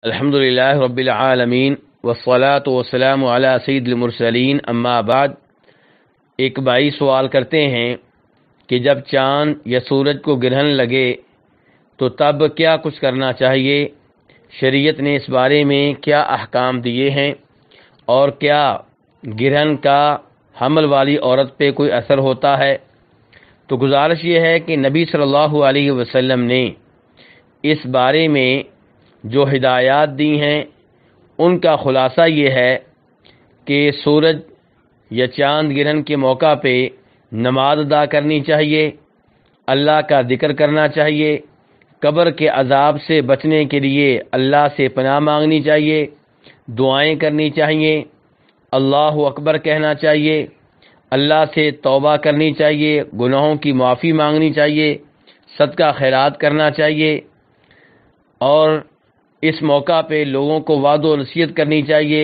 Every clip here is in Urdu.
الحمدللہ رب العالمین والصلاة والسلام علی سید المرسلین اما بعد۔ ایک بھائی سوال کرتے ہیں کہ جب چاند یا سورج کو گرہن لگے تو تب کیا کچھ کرنا چاہیے، شریعت نے اس بارے میں کیا احکام دیے ہیں، اور کیا گرہن کا حمل والی عورت پہ کوئی اثر ہوتا ہے؟ تو گزارش یہ ہے کہ نبی صلی اللہ علیہ وسلم نے اس بارے میں جو ہدایات دی ہیں ان کا خلاصہ یہ ہے کہ سورج یا چاند گرہن کے موقع پہ نماز ادا کرنی چاہیے، اللہ کا ذکر کرنا چاہیے، قبر کے عذاب سے بچنے کے لیے اللہ سے پناہ مانگنی چاہیے، دعائیں کرنی چاہیے، اللہ اکبر کہنا چاہیے، اللہ سے توبہ کرنی چاہیے، گناہوں کی معافی مانگنی چاہیے، صدقہ خیرات کرنا چاہیے، اور اس موقع پہ لوگوں کو وعظ و نصیحت کرنی چاہیے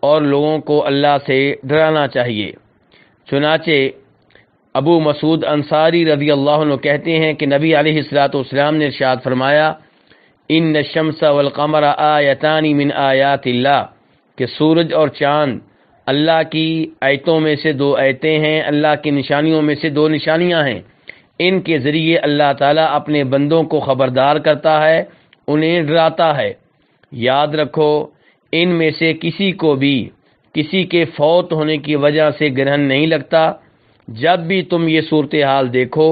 اور لوگوں کو اللہ سے ڈرانا چاہیے۔ چنانچہ ابو مسعود انصاری رضی اللہ عنہ کہتے ہیں کہ نبی علیہ الصلوۃ والسلام نے ارشاد فرمایا، ان الشمس والقمر آیتان من آیات اللہ، کہ سورج اور چاند اللہ کی آیتوں میں سے دو آیتیں ہیں، اللہ کی نشانیوں میں سے دو نشانیاں ہیں، ان کے ذریعے اللہ تعالیٰ اپنے بندوں کو خبردار کرتا ہے، انہیں ڈراتا ہے۔ یاد رکھو، ان میں سے کسی کو بھی کسی کے فوت ہونے کی وجہ سے گرہن نہیں لگتا۔ جب بھی تم یہ صورتحال دیکھو،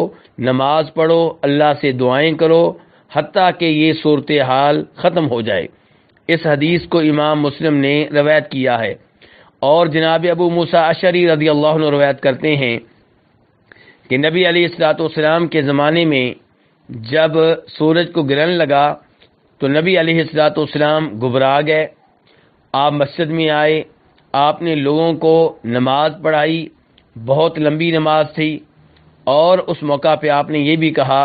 نماز پڑھو، اللہ سے دعائیں کرو حتیٰ کہ یہ صورتحال ختم ہو جائے۔ اس حدیث کو امام مسلم نے روایت کیا ہے، اور جناب ابو موسیٰ اشعری رضی اللہ عنہ روایت کرتے ہیں کہ نبی علیہ الصلوۃ والسلام کے زمانے میں جب سورج کو گرہن لگا تو نبی علیہ الصلوۃ والسلام گھبرا گئے۔ آپ مسجد میں آئے، آپ نے لوگوں کو نماز پڑھائی، بہت لمبی نماز تھی، اور اس موقع پہ آپ نے یہ بھی کہا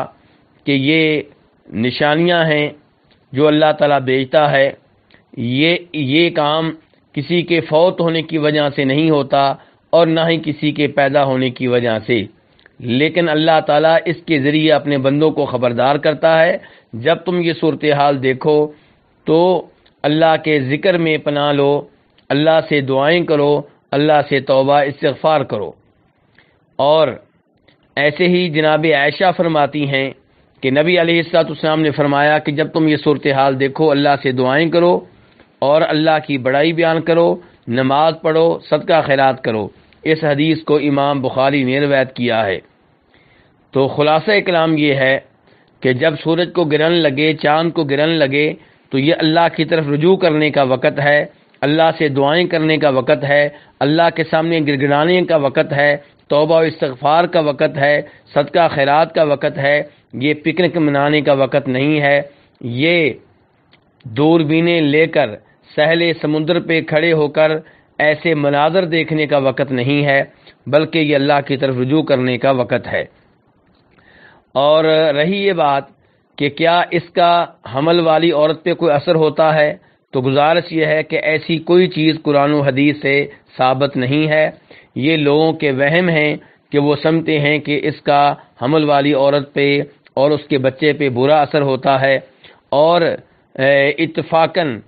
کہ یہ نشانیاں ہیں جو اللہ تعالیٰ بھیجتا ہے، یہ کام کسی کے فوت ہونے کی وجہ سے نہیں ہوتا اور نہ ہی کسی کے پیدا ہونے کی وجہ سے، لیکن اللہ تعالیٰ اس کے ذریعے اپنے بندوں کو خبردار کرتا ہے۔ جب تم یہ صورتحال دیکھو تو اللہ کے ذکر میں پناہ لو، اللہ سے دعائیں کرو، اللہ سے توبہ استغفار کرو۔ اور ایسے ہی جناب عائشہ فرماتی ہیں کہ نبی علیہ الصلوۃ والسلام نے فرمایا کہ جب تم یہ صورتحال دیکھو، اللہ سے دعائیں کرو اور اللہ کی بڑائی بیان کرو، نماز پڑھو، صدقہ خیرات کرو۔ اس حدیث کو امام بخاری نے روایت کیا ہے۔ تو خلاصہ کلام یہ ہے کہ جب سورج کو گرہن لگے، چاند کو گرہن لگے، تو یہ اللہ کی طرف رجوع کرنے کا وقت ہے، اللہ سے دعائیں کرنے کا وقت ہے، اللہ کے سامنے گڑگڑانے کا وقت ہے، توبہ و استغفار کا وقت ہے، صدقہ خیرات کا وقت ہے۔ یہ پکنک منانے کا وقت نہیں ہے، یہ دوربینیں لے کر ساحل سمندر پہ کھڑے ہو کر ایسے مناظر دیکھنے کا وقت نہیں ہے، بلکہ یہ اللہ کی طرف رجوع کرنے کا وقت ہے۔ اور رہی یہ بات کہ کیا اس کا حمل والی عورت پہ کوئی اثر ہوتا ہے، تو گزارش یہ ہے کہ ایسی کوئی چیز قرآن و حدیث سے ثابت نہیں ہے۔ یہ لوگوں کے وہم ہیں کہ وہ سمجھتے ہیں کہ اس کا حمل والی عورت پہ اور اس کے بچے پہ برا اثر ہوتا ہے، اور اتفاقاً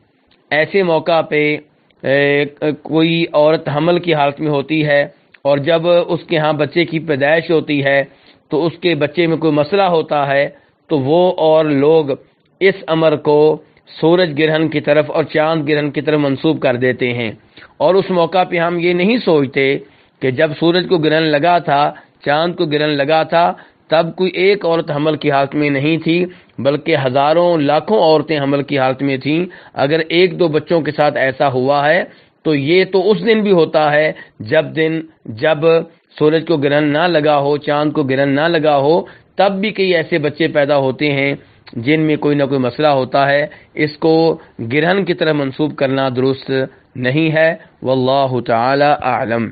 ایسے موقع پہ کوئی عورت حمل کی حالت میں ہوتی ہے اور جب اس کے ہاں بچے کی پیدائش ہوتی ہے تو اس کے بچے میں کوئی مسئلہ ہوتا ہے، تو وہ اور لوگ اس امر کو سورج گرہن کی طرف اور چاند گرہن کی طرف منسوب کر دیتے ہیں، اور اس موقع پہ ہم یہ نہیں سوچتے کہ جب سورج کو گرہن لگا تھا، چاند کو گرہن لگا تھا، تب کوئی ایک عورت حمل کی حالت میں نہیں تھی، بلکہ ہزاروں لاکھوں عورتیں حمل کی حالت میں تھیں۔ اگر ایک دو بچوں کے ساتھ ایسا ہوا ہے تو یہ تو اس دن بھی ہوتا ہے جب سورج کو گرہن نہ لگا ہو، چاند کو گرہن نہ لگا ہو، تب بھی کئی ایسے بچے پیدا ہوتے ہیں جن میں کوئی نہ کوئی مسئلہ ہوتا ہے۔ اس کو گرہن کی طرح منسوب کرنا درست نہیں ہے، واللہ تعالی اعلم۔